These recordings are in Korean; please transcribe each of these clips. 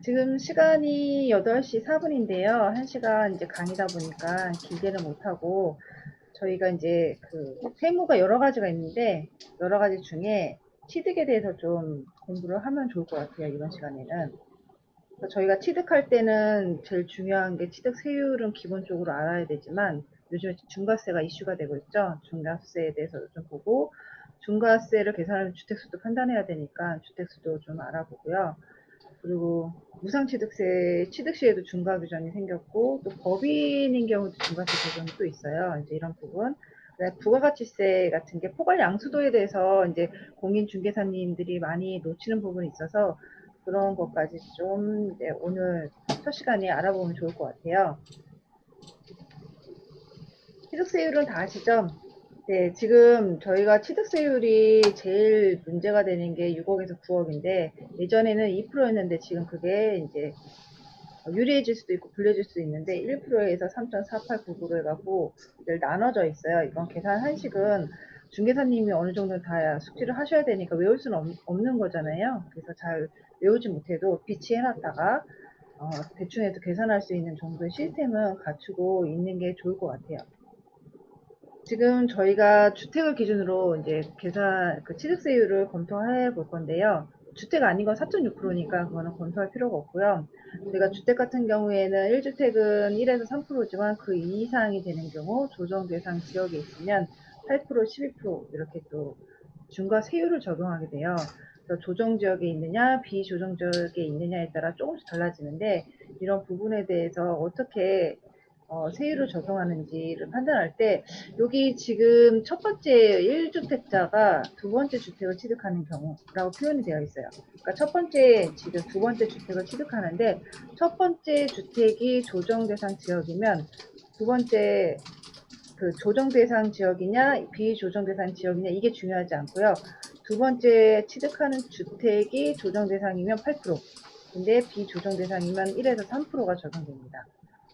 지금 시간이 8시 4분인데요. 1시간 이제 강의다 보니까 길게는 못하고, 저희가 이제 그 세무가 여러 가지가 있는데, 여러 가지 중에 취득에 대해서 좀 공부를 하면 좋을 것 같아요, 이번 시간에는. 그래서 저희가 취득할 때는 제일 중요한 게 취득 세율은 기본적으로 알아야 되지만, 요즘에 중과세가 이슈가 되고 있죠. 중과세에 대해서 좀 보고, 중과세를 계산하면 주택수도 판단해야 되니까 주택수도 좀 알아보고요. 그리고 무상취득세, 취득시에도 중과 규정이 생겼고, 또 법인인 경우도 중과세 적용이 또 있어요. 이제 이런 부분. 부가가치세 같은 게 포괄 양수도에 대해서 이제 공인중개사님들이 많이 놓치는 부분이 있어서 그런 것까지 좀 이제 오늘 첫 시간에 알아보면 좋을 것 같아요. 취득세율은 다 아시죠? 네, 지금 저희가 취득세율이 제일 문제가 되는 게 6억에서 9억인데, 예전에는 2%였는데 지금 그게 이제 유리해질 수도 있고 불리해질 수도 있는데 1%에서 3.4899로 해갖고 나눠져 있어요. 이건 계산 한식은 중개사님이 어느 정도 다 숙지를 하셔야 되니까 외울 수는 없는 거잖아요. 그래서 잘 외우지 못해도 비치해놨다가 대충 해서 계산할 수 있는 정도의 시스템은 갖추고 있는 게 좋을 것 같아요. 지금 저희가 주택을 기준으로 이제 그 취득세율을 검토해 볼 건데요. 주택 아닌 건 4.6%니까 그거는 검토할 필요가 없고요. 저희가 주택 같은 경우에는 1주택은 1에서 3%지만 그 이상이 되는 경우 조정 대상 지역에 있으면 8%, 12% 이렇게 또 중과세율을 적용하게 돼요. 그래서 조정 지역에 있느냐, 비조정 지역에 있느냐에 따라 조금씩 달라지는데 이런 부분에 대해서 어떻게 세율을 적용하는지를 판단할 때 여기 지금 첫 번째 1주택자가 두 번째 주택을 취득하는 경우라고 표현이 되어 있어요. 그러니까 첫 번째 지금 두 번째 주택을 취득하는데 첫 번째 주택이 조정 대상 지역이면 두 번째 그 조정 대상 지역이냐 비조정 대상 지역이냐 이게 중요하지 않고요. 두 번째 취득하는 주택이 조정 대상이면 8%, 근데 비조정 대상이면 1에서 3%가 적용됩니다.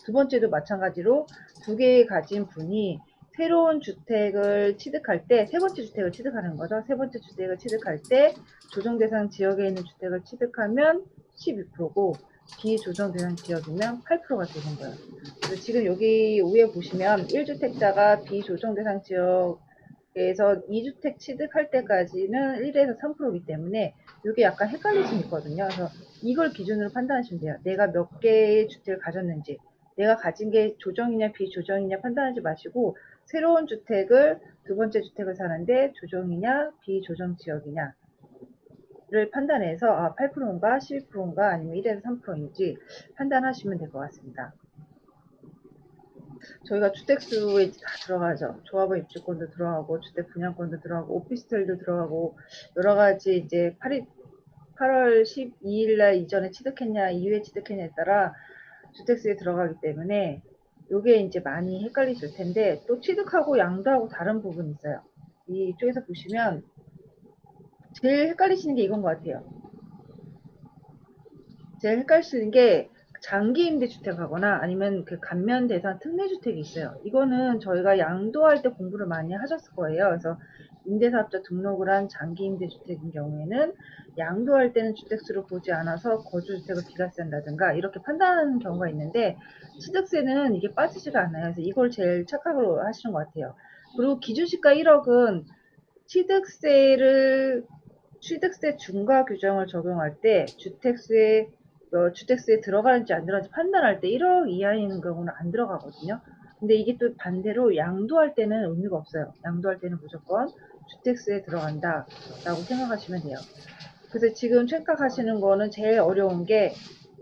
두 번째도 마찬가지로 두 개 가진 분이 새로운 주택을 취득할 때, 세 번째 주택을 취득하는 거죠. 세 번째 주택을 취득할 때 조정 대상 지역에 있는 주택을 취득하면 12%고 비조정 대상 지역이면 8%가 되는 거예요. 그래서 지금 여기 위에 보시면 1주택자가 비조정 대상 지역에서 2주택 취득할 때까지는 1에서 3%이기 때문에 이게 약간 헷갈릴 수 있거든요. 그래서 이걸 기준으로 판단하시면 돼요. 내가 몇 개의 주택을 가졌는지, 내가 가진 게 조정이냐 비조정이냐 판단하지 마시고 새로운 주택을 두 번째 주택을 사는데 조정이냐 비조정 지역이냐를 판단해서 8%인가 12%인가 아니면 1에서 3%인지 판단하시면 될 것 같습니다. 저희가 주택수에 다 들어가죠. 조합원 입주권도 들어가고 주택 분양권도 들어가고 오피스텔도 들어가고 여러 가지 이제 8월 12일 날 이전에 취득했냐 이후에 취득했냐에 따라 주택수에 들어가기 때문에 요게 이제 많이 헷갈리실 텐데 또 취득하고 양도하고 다른 부분이 있어요. 이쪽에서 보시면 제일 헷갈리시는 게 이건 것 같아요. 제일 헷갈리시는 게 장기 임대주택하거나 아니면 그 감면 대상 특례주택이 있어요. 이거는 저희가 양도할 때 공부를 많이 하셨을 거예요. 그래서 임대사업자 등록을 한 장기 임대주택인 경우에는 양도할 때는 주택수를 보지 않아서 거주주택을 비과세한다든가 이렇게 판단하는 경우가 있는데 취득세는 이게 빠지지가 않아요. 그래서 이걸 제일 착각으로 하시는 것 같아요. 그리고 기준시가 1억은 취득세 중과 규정을 적용할 때 주택수에 들어가는지 안 들어가는지 판단할 때 1억 이하인 경우는 안 들어가거든요. 근데 이게 또 반대로 양도할 때는 의미가 없어요. 양도할 때는 무조건 주택수에 들어간다라고 생각하시면 돼요. 그래서 지금 생각하시는 거는 제일 어려운 게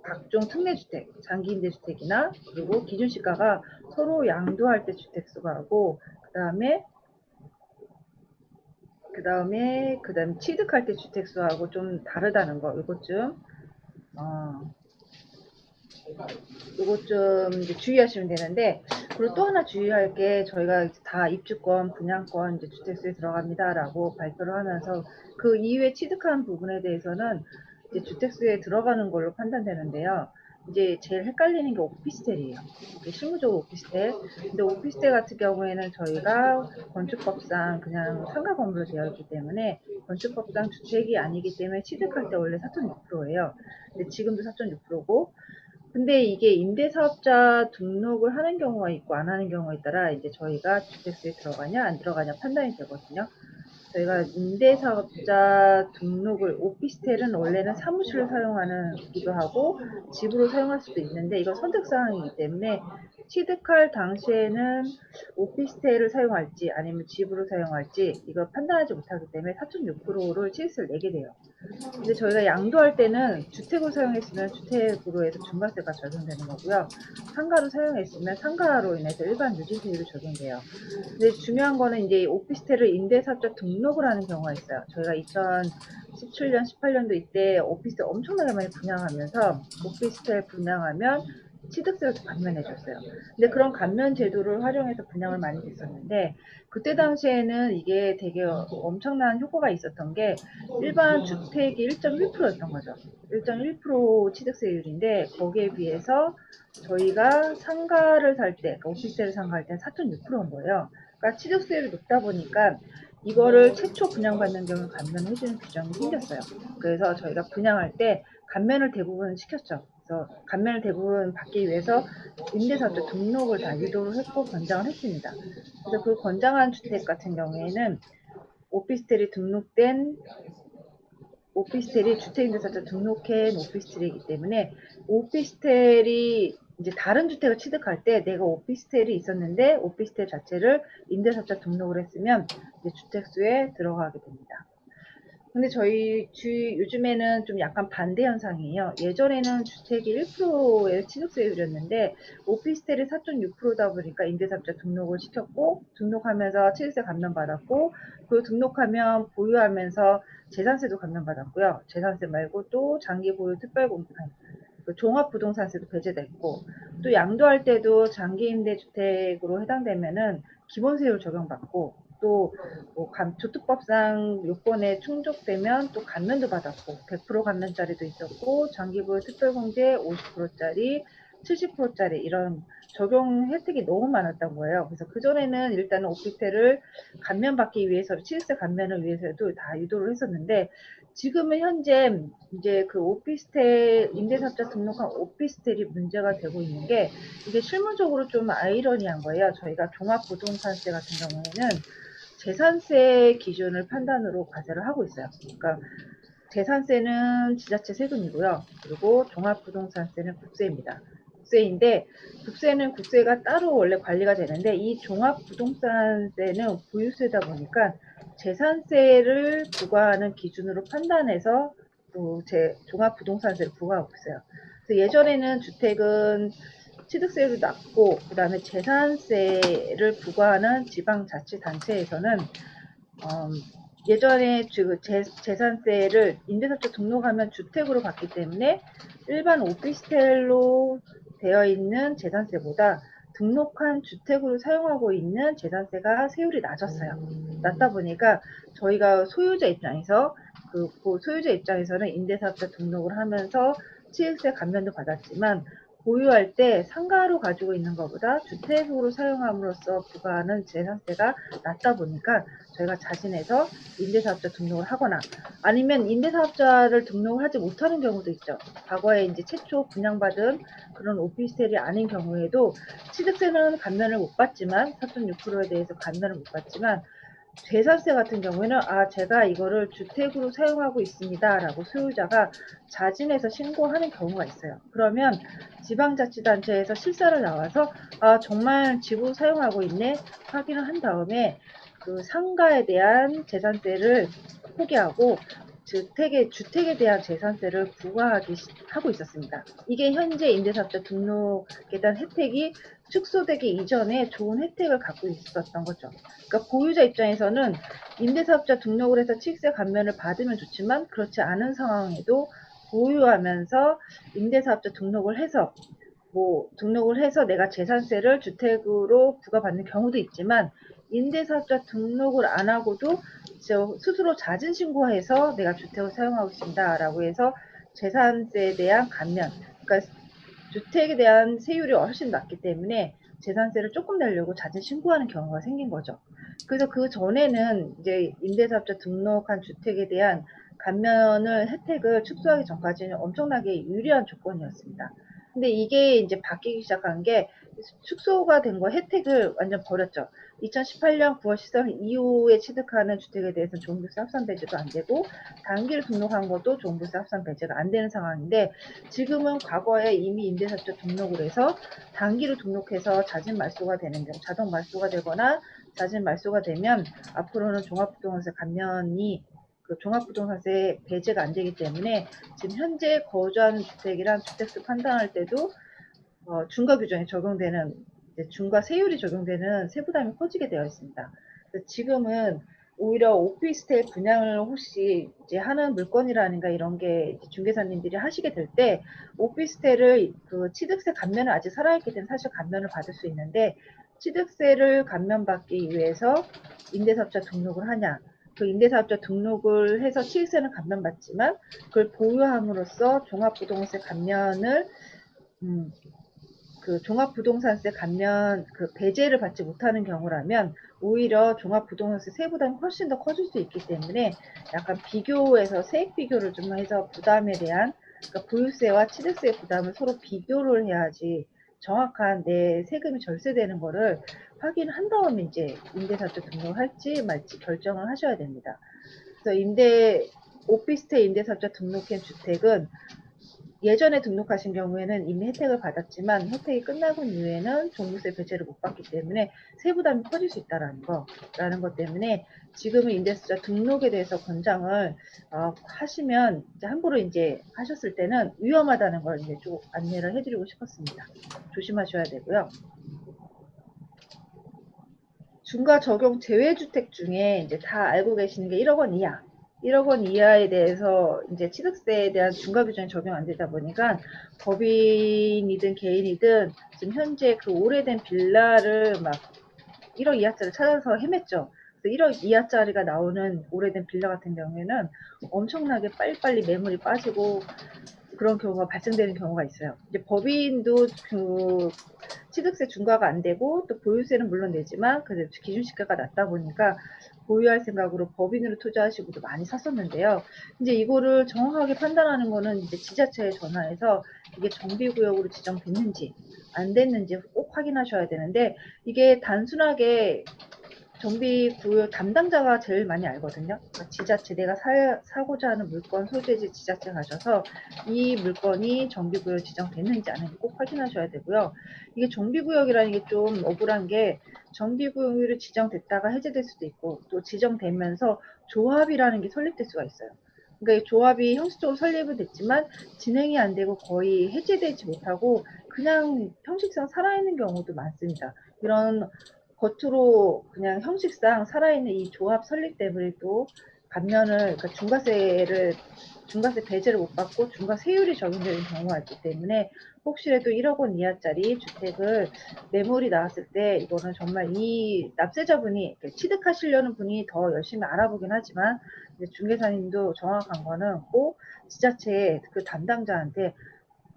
각종 특례주택, 장기임대주택이나 그리고 기준시가가 서로 양도할 때 주택수가 하고 그다음에 취득할 때 주택수하고 좀 다르다는 거, 어, 요것 좀 이제 주의하시면 되는데, 그리고 또 하나 주의할 게 저희가 다 입주권, 분양권, 이제 주택수에 들어갑니다라고 발표를 하면서 그 이후에 취득한 부분에 대해서는 이제 주택수에 들어가는 걸로 판단되는데요. 이제 제일 헷갈리는 게 오피스텔이에요. 이게 실무적으로 오피스텔. 근데 오피스텔 같은 경우에는 저희가 건축법상 그냥 상가 건물로 되어 있기 때문에 건축법상 주택이 아니기 때문에 취득할 때 원래 4.6%예요. 근데 지금도 4.6%고, 근데 이게 임대사업자 등록을 하는 경우가 있고 안 하는 경우에 따라 이제 저희가 주택수에 들어가냐 안 들어가냐 판단이 되거든요. 저희가 임대사업자 등록을, 오피스텔은 원래는 사무실을 사용하기도 하고 집으로 사용할 수도 있는데 이건 선택사항이기 때문에 취득할 당시에는 오피스텔을 사용할지 아니면 집으로 사용할지 이거 판단하지 못하기 때문에 4.6%를 취득세를 내게 돼요. 근데 저희가 양도할 때는 주택으로 사용했으면 주택으로 해서 중과세가 적용되는 거고요. 상가로 사용했으면 상가로 인해서 일반 누진세율이 적용돼요. 근데 중요한 거는 이제 오피스텔을 임대사업자 등록을 하는 경우가 있어요. 저희가 2017년, 18년도 이때 오피스텔 엄청나게 많이 분양하면서 오피스텔 분양하면 취득세를 감면해 줬어요. 근데 그런 감면 제도를 활용해서 분양을 많이 했었는데 그때 당시에는 이게 되게 엄청난 효과가 있었던 게 일반 주택이 1.1%였던 거죠. 1.1% 취득세율인데 거기에 비해서 저희가 상가를 살 때, 그러니까 오피스텔을 상가할 때는 4.6%인 거예요. 그러니까 취득세율이 높다 보니까 이거를 최초 분양받는 경우 감면해주는 규정이 생겼어요. 그래서 저희가 분양할 때 감면을 대부분 시켰죠. 그래서 감면을 대부분 받기 위해서 임대사업자 등록을 다 유도를 했고 권장을 했습니다. 그래서 그 권장한 주택 같은 경우에는 오피스텔이 등록된 오피스텔이 주택임대사업자 등록한 오피스텔이기 때문에 오피스텔이 이제 다른 주택을 취득할 때 내가 오피스텔이 있었는데 오피스텔 자체를 임대사업자 등록을 했으면 이제 주택수에 들어가게 됩니다. 근데 저희 요즘에는 좀 약간 반대 현상이에요. 예전에는 주택이 1%의 취득세율이었는데 오피스텔이 4.6%다 보니까 임대사업자 등록을 시켰고 등록하면서 취득세 감면받았고 그 등록하면 보유하면서 재산세도 감면받았고요. 재산세 말고 또 장기 보유 특별공제 그 종합부동산세도 배제됐고 또 양도할 때도 장기 임대주택으로 해당되면은 기본세율 적용받고 또뭐 조특법상 요건에 충족되면 또 감면도 받았고 100% 감면짜리도 있었고 장기보유 특별공제 50%짜리 70%짜리 이런 적용 혜택이 너무 많았던 거예요. 그래서 그전에는 일단은 오피스텔을 감면받기 위해서 취득세 감면을 위해서도 다 유도를 했었는데 지금은 현재 이제 그 오피스텔 임대사업자 등록한 오피스텔이 문제가 되고 있는 게 이게 실무적으로 좀 아이러니한 거예요. 저희가 종합부동산세 같은 경우에는 재산세 기준을 판단으로 과세를 하고 있어요. 그러니까 재산세는 지자체 세금이고요. 그리고 종합부동산세는 국세입니다. 국세인데 국세는 국세가 따로 원래 관리가 되는데 이 종합부동산세는 보유세다 보니까 재산세를 부과하는 기준으로 판단해서 또 종합부동산세를 부과하고 있어요. 그래서 예전에는 주택은 취득세율이 낮고 그다음에 재산세를 부과하는 지방자치단체에서는 예전에 재산세를 임대사업자 등록하면 주택으로 받기 때문에 일반 오피스텔로 되어 있는 재산세보다 등록한 주택으로 사용하고 있는 재산세가 세율이 낮았어요. 낮다 보니까 저희가 소유자 입장에서 그 소유자 입장에서는 임대사업자 등록을 하면서 취득세 감면도 받았지만 보유할 때 상가로 가지고 있는 것보다 주택으로 사용함으로써 부과하는 재산세가 낮다 보니까 저희가 자진해서 임대사업자 등록을 하거나 아니면 임대사업자를 등록을 하지 못하는 경우도 있죠. 과거에 이제 최초 분양받은 그런 오피스텔이 아닌 경우에도 취득세는 감면을 못 받지만 4.6%에 대해서 감면을 못 받지만 재산세 같은 경우에는 제가 이거를 주택으로 사용하고 있습니다 라고 소유자가 자진해서 신고하는 경우가 있어요. 그러면 지방자치단체에서 실사를 나와서 정말 집으로 사용하고 있네 확인을 한 다음에 그 상가에 대한 재산세를 포기하고 주택에 대한 재산세를 부과하고 있었습니다. 이게 현재 임대사업자 등록에 대한 혜택이 축소되기 이전에 좋은 혜택을 갖고 있었던 거죠. 그러니까 보유자 입장에서는 임대사업자 등록을 해서 취득세 감면을 받으면 좋지만 그렇지 않은 상황에도 보유하면서 임대사업자 등록을 해서 내가 재산세를 주택으로 부과받는 경우도 있지만 임대사업자 등록을 안 하고도 스스로 자진 신고해서 내가 주택을 사용하고 있습니다라고 해서 재산세에 대한 감면, 그러니까 주택에 대한 세율이 훨씬 낮기 때문에 재산세를 조금 내려고 자진 신고하는 경우가 생긴 거죠. 그래서 그 전에는 이제 임대사업자 등록한 주택에 대한 감면을 혜택을 축소하기 전까지는 엄청나게 유리한 조건이었습니다. 근데 이게 이제 바뀌기 시작한 게 축소가 된 거 혜택을 완전 버렸죠. 2018년 9월 시설 이후에 취득하는 주택에 대해서는 종부세 합산 배제도 안 되고 단기로 등록한 것도 종부세 합산 배제가 안 되는 상황인데 지금은 과거에 이미 임대사업자 등록을 해서 단기로 등록해서 자진 말소가 되는 경우 자동 말소가 되거나 자진 말소가 되면 앞으로는 종합부동산세 감면이 그 종합부동산세 배제가 안 되기 때문에 지금 현재 거주하는 주택이랑 주택수 판단할 때도 중과 규정이 적용되는 중과 세율이 적용되는 세부담이 커지게 되어 있습니다. 지금은 오히려 오피스텔 분양을 혹시 이제 하는 물건이라든가 이런 게 중개사님들이 하시게 될 때 오피스텔을 그 취득세 감면을 아직 살아있기 때문에 사실 감면을 받을 수 있는데 취득세를 감면받기 위해서 임대사업자 등록을 하냐 그 임대사업자 등록을 해서 취득세는 감면받지만 그걸 보유함으로써 종합부동산세 감면을 그 종합부동산세 감면 그 배제를 받지 못하는 경우라면 오히려 종합부동산세 세부담이 훨씬 더 커질 수 있기 때문에 약간 비교해서 세액 비교를 좀 해서 부담에 대한 그러니까 보유세와 취득세 부담을 서로 비교를 해야지 정확한 내 세금이 절세되는 거를 확인한 다음에 이제 임대사업자 등록할지 말지 결정을 하셔야 됩니다. 그래서 오피스텔 임대사업자 등록한 주택은 예전에 등록하신 경우에는 이미 혜택을 받았지만 혜택이 끝나고 이후에는 종부세 배제를 못 받기 때문에 세부담이 커질 수 있다는 것 때문에 지금은 임대사업자 등록에 대해서 권장을 하시면 이제 함부로 이제 하셨을 때는 위험하다는 걸 이제 좀 안내를 해드리고 싶었습니다. 조심하셔야 되고요. 중과 적용 제외주택 중에 이제 다 알고 계시는 게 1억 원 이하. 1억 원 이하에 대해서 이제 취득세에 대한 중과 규정이 적용 안 되다 보니까 법인이든 개인이든 지금 현재 그 오래된 빌라를 막 1억 이하짜리 찾아서 헤맸죠. 그래서 1억 이하짜리가 나오는 오래된 빌라 같은 경우에는 엄청나게 빨리빨리 매물이 빠지고 그런 경우가 발생되는 경우가 있어요. 이제 법인도 그 취득세 중과가 안 되고 또 보유세는 물론 내지만 그래도 기준시가가 낮다 보니까 보유할 생각으로 법인으로 투자하시고도 많이 샀었는데요. 이제 이거를 정확하게 판단하는 거는 이제 지자체에 전화해서 이게 정비구역으로 지정됐는지 안 됐는지 꼭 확인하셔야 되는데 이게 단순하게 정비구역 담당자가 제일 많이 알거든요. 그러니까 지자체 내가 사고자 하는 물건 소재지 지자체 가셔서 이 물건이 정비구역 지정됐는지 아닌지 꼭 확인하셔야 되고요. 이게 정비구역이라는 게 좀 억울한 게 정비구역으로 지정됐다가 해제될 수도 있고 또 지정되면서 조합이라는 게 설립될 수가 있어요. 그러니까 이 조합이 형식적으로 설립은 됐지만 진행이 안 되고 거의 해제되지 못하고 그냥 형식상 살아있는 경우도 많습니다. 이런 겉으로 그냥 형식상 살아있는 이 조합 설립 때문에 또 감면을 그러니까 중과세 배제를 못 받고 중과세율이 적용되는 경우가 있기 때문에 혹시라도 1억 원 이하짜리 주택을 매물이 나왔을 때 이거는 정말 이 납세자분이 취득하시려는 분이 더 열심히 알아보긴 하지만 중개사님도 정확한 거는 꼭 지자체 그 담당자한테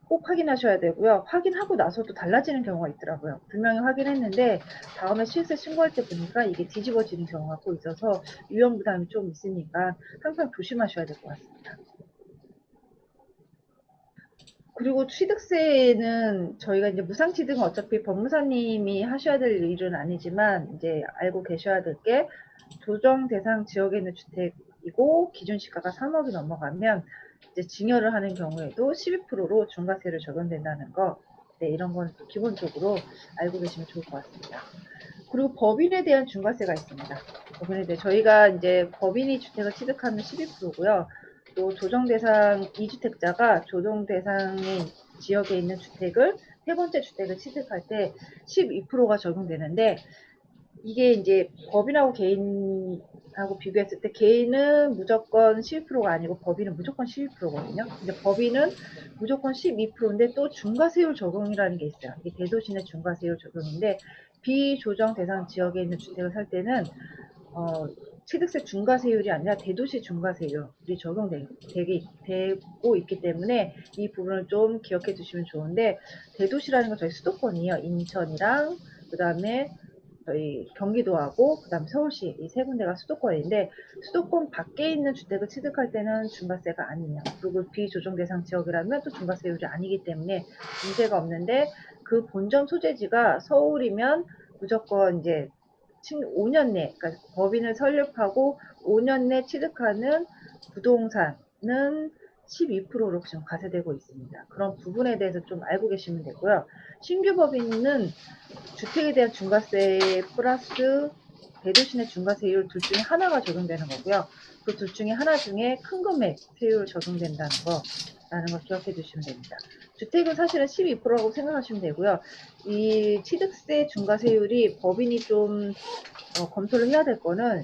꼭 확인하셔야 되고요. 확인하고 나서도 달라지는 경우가 있더라고요. 분명히 확인했는데 다음에 실세 신고할 때 보니까 이게 뒤집어지는 경우가 꼭 있어서 위험 부담이 좀 있으니까 항상 조심하셔야 될 것 같습니다. 그리고 취득세는 저희가 이제 무상취득은 어차피 법무사님이 하셔야 될 일은 아니지만 이제 알고 계셔야 될 게 조정 대상 지역에 있는 주택이고 기준 시가가 3억이 넘어가면 이제 증여를 하는 경우에도 12%로 중과세를 적용된다는 거. 네, 이런 건 기본적으로 알고 계시면 좋을 것 같습니다. 그리고 법인에 대한 중과세가 있습니다. 법인에 대해 저희가 이제 법인이 주택을 취득하면 12%고요. 또 조정 대상 2주택자가 조정 대상의 지역에 있는 주택을 세 번째 주택을 취득할 때 12%가 적용되는데 이게 이제 법인하고 개인하고 비교했을 때 개인은 무조건 12%가 아니고 법인은 무조건 12%거든요. 근데 법인은 무조건 12%인데 또 중과세율 적용이라는 게 있어요. 이게 대도시 내 중과세율 적용인데 비조정 대상 지역에 있는 주택을 살 때는 취득세 중과세율이 아니라 대도시 중과세율이 적용되고 있기 때문에 이 부분을 좀 기억해 두시면 좋은데, 대도시라는 건 저희 수도권이에요. 인천이랑 그 다음에 저희 경기도하고 그다음 서울시 이 세 군데가 수도권인데, 수도권 밖에 있는 주택을 취득할 때는 중과세가 아니에요. 그리고 비조정 대상 지역이라면 또 중과세율이 아니기 때문에 문제가 없는데, 그 본점 소재지가 서울이면 무조건 이제 5년 내, 그러니까 법인을 설립하고 5년 내 취득하는 부동산은 12%로 지금 과세되고 있습니다. 그런 부분에 대해서 좀 알고 계시면 되고요. 신규 법인은 주택에 대한 중과세 플러스 대도시 내 중과세율 둘 중에 하나가 적용되는 거고요. 그 둘 중에 하나 중에 큰 금액 세율 적용된다는 거라는 걸 기억해 두시면 됩니다. 주택은 사실은 12%라고 생각하시면 되고요. 이 취득세 중과세율이 법인이 좀 검토를 해야 될 거는,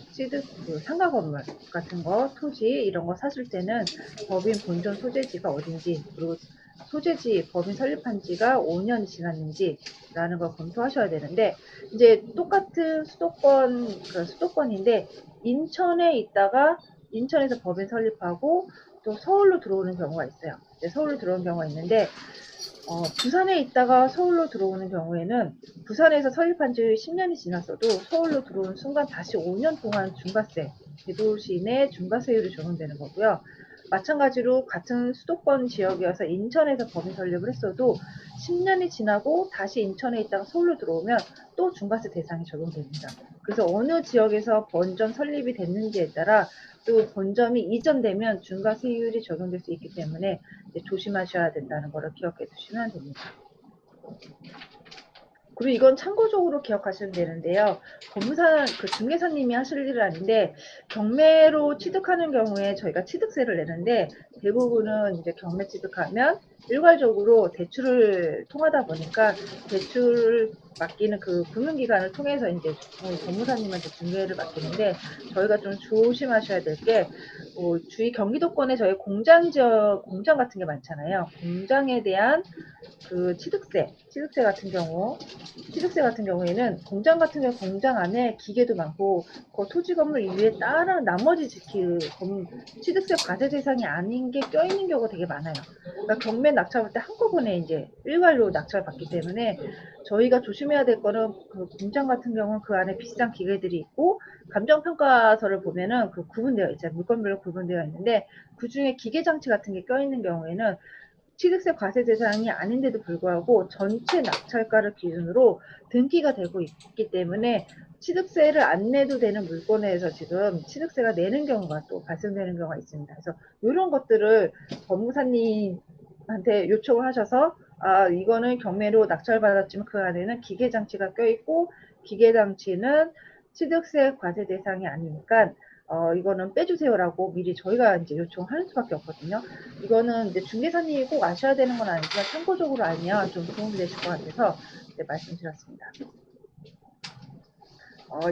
상가 건물 같은 거, 토지 이런 거 사실 때는 법인 본점 소재지가 어딘지, 그리고 소재지 법인 설립한 지가 5년이 지났는지라는 걸 검토하셔야 되는데, 이제 똑같은 수도권인데 인천에 있다가 인천에서 법인 설립하고 또 서울로 들어오는 경우가 있어요. 서울로 들어오는 경우가 있는데, 부산에 있다가 서울로 들어오는 경우에는 부산에서 설립한 지 10년이 지났어도 서울로 들어오는 순간 다시 5년 동안 중과세, 대도시 내 중과세율이 적용되는 거고요. 마찬가지로 같은 수도권 지역이어서 인천에서 법인 설립을 했어도 10년이 지나고 다시 인천에 있다가 서울로 들어오면 또 중과세 대상이 적용됩니다. 그래서 어느 지역에서 본점 설립이 됐는지에 따라 또 본점이 이전되면 중과세율이 적용될 수 있기 때문에 조심하셔야 된다는 거를 기억해 두시면 됩니다. 그리고 이건 참고적으로 기억하시면 되는데요. 중개사님이 하실 일은 아닌데, 경매로 취득하는 경우에 저희가 취득세를 내는데, 대부분은 이제 경매 취득하면 일괄적으로 대출을 통하다 보니까 대출 맡기는 그 금융기관을 통해서 이제 법무사님한테 중개를 맡기는데, 저희가 좀 조심하셔야 될 게, 주위 경기도권에 저희 공장 같은 게 많잖아요. 공장에 대한 그 취득세 같은 경우에는 공장 안에 기계도 많고 그 토지 건물 이외에 다른 나머지 취득세 과세 대상이 아닌 게 껴있는 경우가 되게 많아요. 그러니까 경매 낙찰할 때 한꺼번에 이제 일괄로 낙찰받기 때문에 저희가 조심해야 될 거는, 그 공장 같은 경우는 그 안에 비싼 기계들이 있고, 감정평가서를 보면은 그 구분되어 있잖아요. 물건별로 구분되어 있는데, 그 중에 기계 장치 같은 게 껴있는 경우에는 취득세 과세 대상이 아닌데도 불구하고 전체 낙찰가를 기준으로 등기가 되고 있기 때문에 취득세를 안 내도 되는 물건에서 지금 취득세가 내는 경우가 또 발생되는 경우가 있습니다. 그래서 이런 것들을 법무사님한테 요청을 하셔서, 이거는 경매로 낙찰받았지만 그 안에는 기계장치가 껴있고 기계장치는 취득세 과세 대상이 아니니까 이거는 빼주세요라고 미리 저희가 이제 요청할 수밖에 없거든요. 이거는 이제 중개사님이 꼭 아셔야 되는 건 아니지만 참고적으로 알면 좀 도움이 되실 것 같아서 말씀드렸습니다.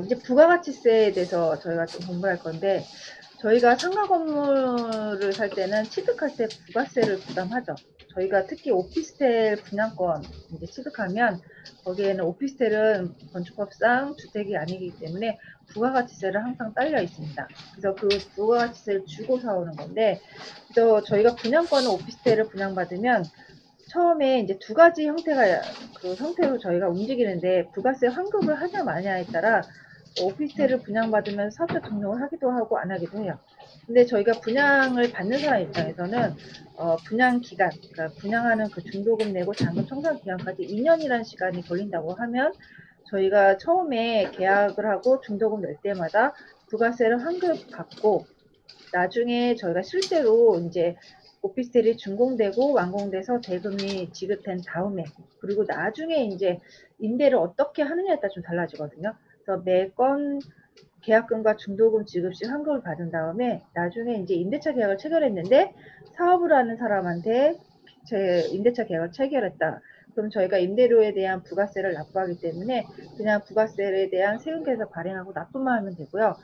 이제 부가가치세에 대해서 저희가 좀 공부할 건데, 저희가 상가 건물을 살 때는 취득할 때 부가세를 부담하죠. 저희가 특히 오피스텔 분양권 이제 취득하면 거기에는 오피스텔은 건축법상 주택이 아니기 때문에 부가가치세를 항상 딸려 있습니다. 그래서 그 부가가치세를 주고 사오는 건데, 그래서 저희가 분양권은 오피스텔을 분양받으면 처음에 이제 두 가지 형태로 저희가 움직이는데, 부가세 환급을 하냐 마냐에 따라 오피스텔을 분양받으면 사업자 등록을 하기도 하고 안 하기도 해요. 근데 저희가 분양을 받는 사람 입장에서는 분양 기간, 그러니까 분양하는 그 중도금 내고 잔금 청산 기간까지 2년이라는 시간이 걸린다고 하면, 저희가 처음에 계약을 하고 중도금 낼 때마다 부가세를 환급받고, 나중에 저희가 실제로 이제 오피스텔이 준공되고 완공돼서 대금이 지급된 다음에, 그리고 나중에 이제 임대를 어떻게 하느냐에 따라 좀 달라지거든요. 그래서 매건 계약금과 중도금 지급 시 환급을 받은 다음에 나중에 이제 임대차 계약을 체결했는데, 사업을 하는 사람한테 제 임대차 계약을 체결했다. 그럼 저희가 임대료에 대한 부가세를 납부하기 때문에 그냥 부가세에 대한 세금계에서 발행하고 납부만 하면 되고요.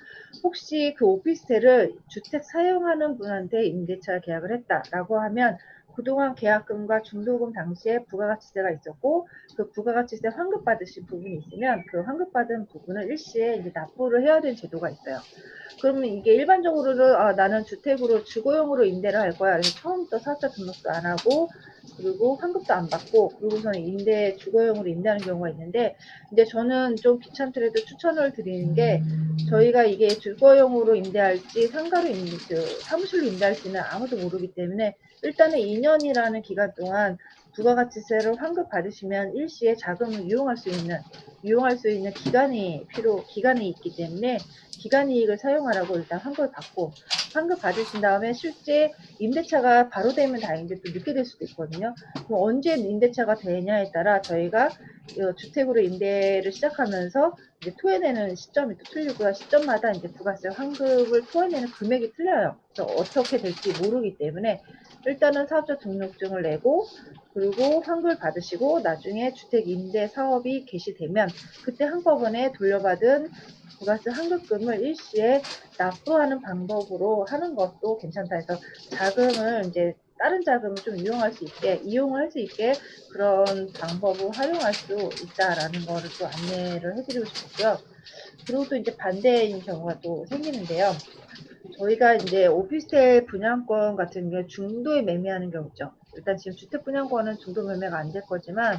혹시 그 오피스텔을 주택 사용하는 분한테 임대차 계약을 했다라고 하면 그동안 계약금과 중도금 당시에 부가가치세가 있었고 그 부가가치세 환급받으신 부분이 있으면 그 환급받은 부분을 일시에 이제 납부를 해야 되는 제도가 있어요. 그러면 이게 일반적으로는 나는 주택으로 주거용으로 임대를 할 거야. 그래서 처음부터 사업자 등록도 안 하고 그리고 환급도 안 받고 그리고서는 주거용으로 임대하는 경우가 있는데 근데 저는 좀 귀찮더라도 추천을 드리는 게 저희가 이게 주거용으로 임대할지 사무실로 임대할지는 아무도 모르기 때문에 일단은 2년이라는 기간 동안 부가가치세를 환급받으시면 일시에 자금을 이용할 수 있는 기간이 있기 때문에 기간이익을 사용하라고 일단 환급을 받고 환급 받으신 다음에 실제 임대차가 바로 되면 다행인데 또 늦게 될 수도 있거든요. 그럼 언제 임대차가 되냐에 따라 저희가 주택으로 임대를 시작하면서 이제 토해내는 시점이 또 틀리고요. 시점마다 이제 부가세 환급을 토해내는 금액이 틀려요. 그래서 어떻게 될지 모르기 때문에 일단은 사업자 등록증을 내고 그리고 환급을 받으시고 나중에 주택 임대 사업이 개시되면 그때 한꺼번에 돌려받은 부가세 환급금을 일시에 납부하는 방법으로 하는 것도 괜찮다 해서 자금을 이제 다른 자금을 좀 이용을 할 수 있게 그런 방법을 활용할 수 있다라는 거를 또 안내를 해드리고 싶고요. 그리고 또 이제 반대인 경우가 또 생기는데요. 저희가 이제 오피스텔 분양권 같은 경우에 중도에 매매하는 경우죠. 일단 지금 주택 분양권은 중도 매매가 안 될 거지만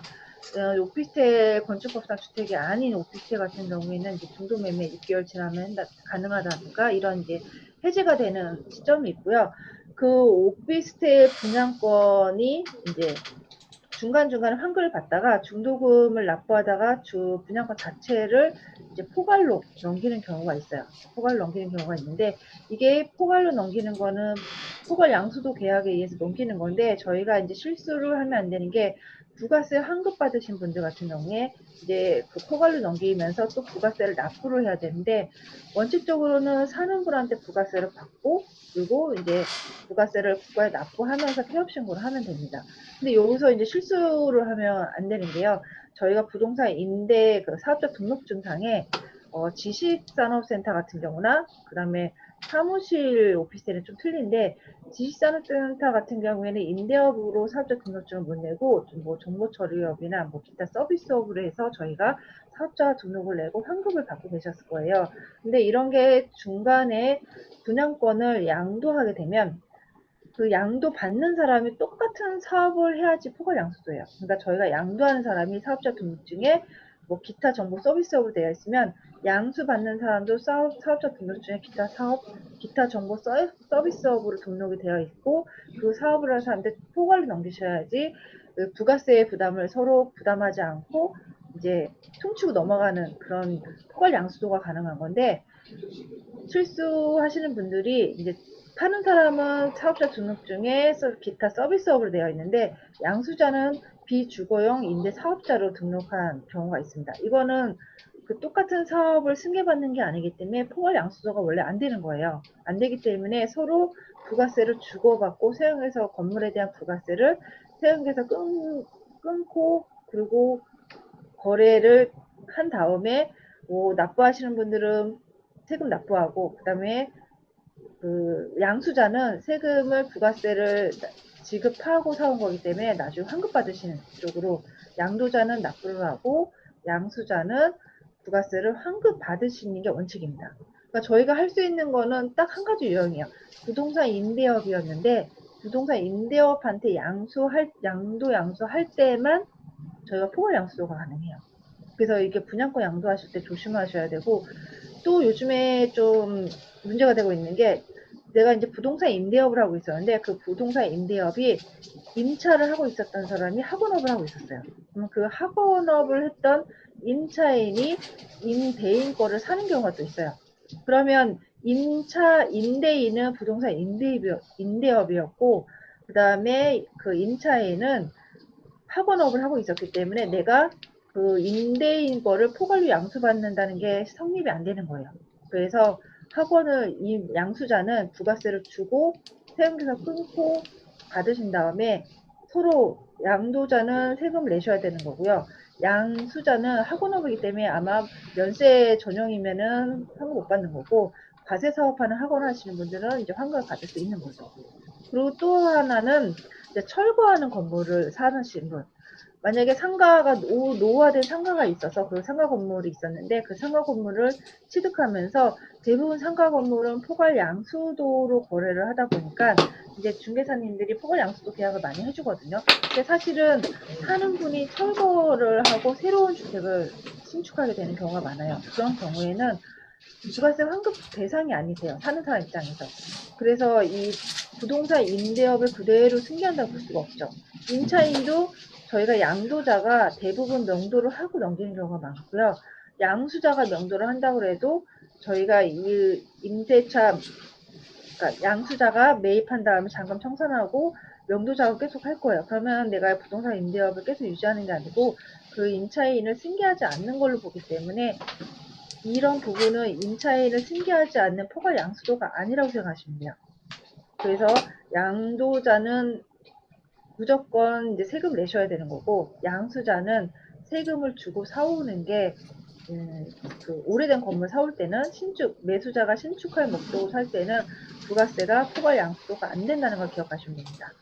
오피스텔 건축법상 주택이 아닌 오피스텔 같은 경우에는 이제 중도 매매 6개월 지나면 가능하다든가 이런 이제 해제가 되는 시점이 있고요. 그 오피스텔 분양권이 이제 중간중간 환급을 받다가 중도금을 납부하다가 분양권 자체를 이제 포괄로 넘기는 경우가 있어요. 포괄로 넘기는 경우가 있는데 이게 포괄로 넘기는 거는 포괄 양수도 계약에 의해서 넘기는 건데 저희가 이제 실수를 하면 안 되는 게 부가세 환급 받으신 분들 같은 경우에 이제 그 포괄로 넘기면서 또 부가세를 납부를 해야 되는데 원칙적으로는 사는 분한테 부가세를 받고 그리고 이제 부가세를 국가에 납부하면서 폐업신고를 하면 됩니다. 근데 여기서 이제 실수를 하면 안 되는 게요. 저희가 부동산 임대 그 사업자 등록증상에 지식산업센터 같은 경우나 그다음에 사무실 오피스텔은 좀 틀린데 지식산업센터 같은 경우에는 임대업으로 사업자 등록증을 못 내고 뭐 정보처리업이나 뭐 기타 서비스업으로 해서 저희가 사업자 등록을 내고 환급을 받고 계셨을 거예요. 근데 이런 게 중간에 분양권을 양도하게 되면 그 양도 받는 사람이 똑같은 사업을 해야지 포괄 양수도예요. 그러니까 저희가 양도하는 사람이 사업자 등록증에 뭐 기타 정보 서비스업으로 되어 있으면 양수 받는 사람도 사업자 등록증에 기타 정보 서비스업으로 등록이 되어 있고 그 사업을 하는 사람들 포괄로 넘기셔야지 그 부가세의 부담을 서로 부담하지 않고 이제 퉁치고 넘어가는 그런 포괄 양수도가 가능한 건데 실수하시는 분들이 이제 파는 사람은 사업자 등록증에 기타 서비스업으로 되어 있는데 양수자는 비주거용 임대 사업자로 등록한 경우가 있습니다. 이거는 그 똑같은 사업을 승계받는 게 아니기 때문에 포괄 양수도가 원래 안 되는 거예요. 안 되기 때문에 서로 부가세를 주고받고 세형에서 건물에 대한 부가세를 세형에서 끊고 그리고 거래를 한 다음에 뭐 납부하시는 분들은 세금 납부하고 그다음에 그 양수자는 세금을 부가세를 지급하고 사온 거기 때문에 나중에 환급 받으시는 쪽으로 양도자는 납부를 하고 양수자는 부가세를 환급 받으시는 게 원칙입니다. 그러니까 저희가 할 수 있는 거는 딱 한 가지 유형이에요. 부동산 임대업이었는데 부동산 임대업한테 양도 양수할 때만 저희가 포괄 양수도가 가능해요. 그래서 이게 분양권 양도하실 때 조심하셔야 되고 또 요즘에 좀 문제가 되고 있는 게 내가 이제 부동산 임대업을 하고 있었는데 그 부동산 임대업이 임차를 하고 있었던 사람이 학원업을 하고 있었어요. 그럼 그 학원업을 했던 임차인이 임대인 거를 사는 경우가 또 있어요. 그러면 임대인은 부동산 임대업이었고 그 다음에 그 임차인은 학원업을 하고 있었기 때문에 내가 그 임대인 거를 포괄로 양수받는다는 게 성립이 안 되는 거예요. 그래서 이 양수자는 부가세를 주고 세금계산 끊고 받으신 다음에 서로 양도자는 세금을 내셔야 되는 거고요. 양수자는 학원업이기 때문에 아마 면세 전용이면은 환급 못 받는 거고 과세 사업하는 학원 하시는 분들은 이제 환급을 받을 수 있는 거죠. 그리고 또 하나는 이제 철거하는 건물을 사시는 분, 만약에 상가가 노후화된 상가가 있어서 그 상가 건물이 있었는데 그 상가 건물을 취득하면서 대부분 상가 건물은 포괄 양수도로 거래를 하다 보니까 이제 중개사님들이 포괄 양수도 계약을 많이 해주거든요. 근데 사실은 사는 분이 철거를 하고 새로운 주택을 신축하게 되는 경우가 많아요. 그런 경우에는 부가세 환급 대상이 아니세요. 사는 사람 입장에서. 그래서 이 부동산 임대업을 그대로 승계한다고 볼 수가 없죠. 임차인도 저희가 양도자가 대부분 명도를 하고 넘기는 경우가 많고요. 양수자가 명도를 한다고 해도 저희가 이 임대차, 그러니까 양수자가 매입한 다음에 잔금 청산하고 명도작업 계속 할 거예요. 그러면 내가 부동산 임대업을 계속 유지하는 게 아니고 그 임차인을 승계하지 않는 걸로 보기 때문에 이런 부분은 임차인을 승계하지 않는 포괄 양수도가 아니라고 생각하시면 돼요. 그래서 양도자는 무조건 이제 세금 내셔야 되는 거고, 양수자는 세금을 주고 사오는 게, 그 오래된 건물 사올 때는 매수자가 신축할 목적으로 살 때는 부가세가 포괄 양수도가 안 된다는 걸 기억하시면 됩니다.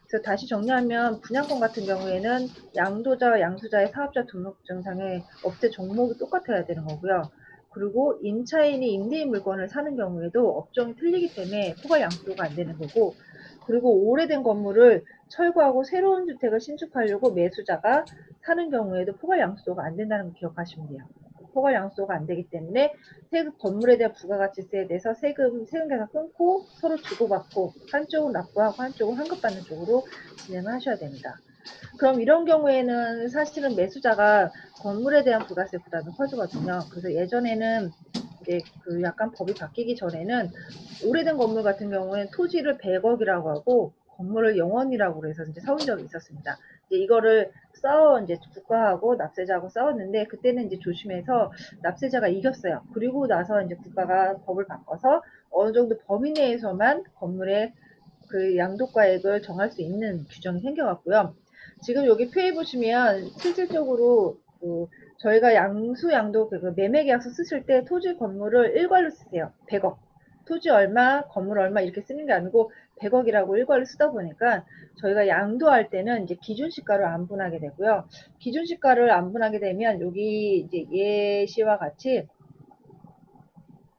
그래서 다시 정리하면 분양권 같은 경우에는 양도자와 양수자의 사업자 등록증상에 업체 종목이 똑같아야 되는 거고요. 그리고 임차인이 임대인 물건을 사는 경우에도 업종이 틀리기 때문에 포괄 양수도가 안 되는 거고, 그리고 오래된 건물을 철거하고 새로운 주택을 신축하려고 매수자가 사는 경우에도 포괄 양수도가 안 된다는 걸 기억하시면 돼요. 포괄 양수도가 안 되기 때문에 건물에 대한 부가가치세에 대해서 세금 계산 끊고 서로 주고받고 한쪽은 납부하고 한쪽은 환급받는 쪽으로 진행을 하셔야 됩니다. 그럼 이런 경우에는 사실은 매수자가 건물에 대한 부가세 부담이 커지거든요. 그래서 예전에는 이제 그 약간 법이 바뀌기 전에는 오래된 건물 같은 경우에는 토지를 100억이라고 하고 건물을 0원이라고 해서 이제 사온 적이 있었습니다. 이제 이거를 이제 국가하고 납세자하고 싸웠는데 그때는 이제 조심해서 납세자가 이겼어요. 그리고 나서 이제 국가가 법을 바꿔서 어느 정도 범위 내에서만 건물의 그 양도가액을 정할 수 있는 규정이 생겨갔고요. 지금 여기 표에 보시면 실질적으로 저희가 양도 그 매매 계약서 쓰실 때 토지 건물을 일괄로 쓰세요. 100억. 토지 얼마, 건물 얼마 이렇게 쓰는 게 아니고 100억이라고 일괄로 쓰다 보니까 저희가 양도할 때는 이제 기준시가를 안 분하게 되고요. 기준시가를 안 분하게 되면 여기 이제 예시와 같이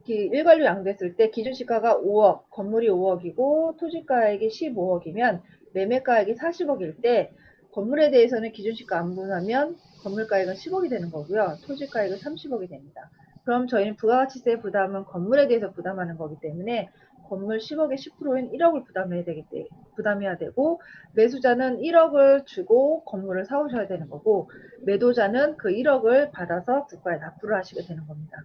일괄로 양도했을 때 기준시가가 5억, 건물이 5억이고 토지가액이 15억이면 매매가액이 40억일 때 건물에 대해서는 기준시가 안 분하면 건물가액은 10억이 되는 거고요. 토지가액은 30억이 됩니다. 그럼 저희는 부가가치세 부담은 건물에 대해서 부담하는 거기 때문에 건물 10억의 10%인 1억을 부담해야 되고 매수자는 1억을 주고 건물을 사오셔야 되는 거고 매도자는 그 1억을 받아서 국가에 납부를 하시게 되는 겁니다.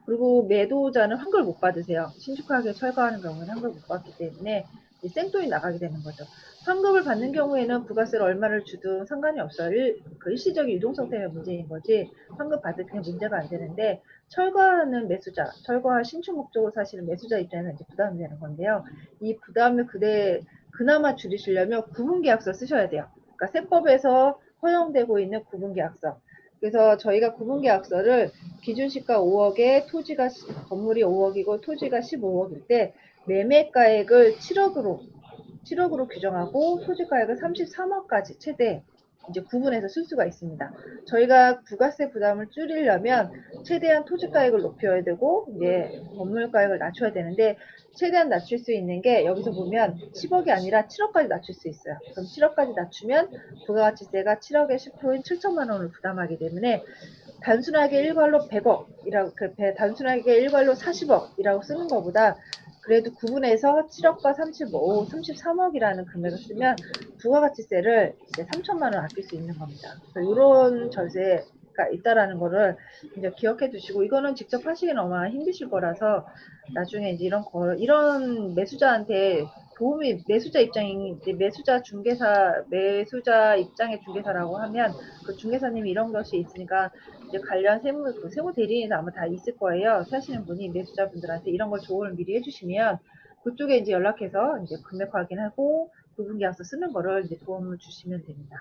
그리고 매도자는 환급을 못 받으세요. 신축하게 철거하는 경우에는 환급을 못 받기 때문에 생돈이 나가게 되는 거죠. 환급을 받는 경우에는 부가세를 얼마를 주든 상관이 없어요. 그 일시적인 유동성 때문에 문제인 거지 환급 받을 때 문제가 안 되는데 철거하는 매수자, 철거할 신축 목적으로 사시는 매수자 입장에서 이제 부담이 되는 건데요. 이 부담을 그나마 줄이시려면 구분계약서 쓰셔야 돼요. 그러니까 세법에서 허용되고 있는 구분계약서. 그래서 저희가 구분계약서를 기준시가 5억에 건물이 5억이고 토지가 15억일 때 매매가액을 7억으로 규정하고 토지가액을 33억까지 최대 이제 구분해서 쓸 수가 있습니다. 저희가 부가세 부담을 줄이려면 최대한 토지가액을 높여야 되고 이제 건물가액을 낮춰야 되는데 최대한 낮출 수 있는 게 여기서 보면 10억이 아니라 7억까지 낮출 수 있어요. 그럼 7억까지 낮추면 부가가치세가 7억의 10%인 7천만 원을 부담하기 때문에 단순하게 일괄로 100억이라고 단순하게 일괄로 40억이라고 쓰는 것보다 그래도 구분해서 7억과 33억이라는 금액을 쓰면 부가가치세를 이제 3천만 원 아낄 수 있는 겁니다. 그래서 이런 절세가 있다라는 거를 이제 기억해 두시고 이거는 직접 하시기는 얼마나 힘드실 거라서 나중에 이제 이런 매수자한테 도움이 매수자 입장의 중개사라고 하면 그 중개사님이 이런 것이 있으니까 이제 관련 세무 대리인도 아마 다 있을 거예요. 사시는 분이 매수자분들한테 이런 걸 조언을 미리 해주시면 그쪽에 이제 연락해서 이제 금액 확인하고 부분계약서 쓰는 거를 이제 도움을 주시면 됩니다.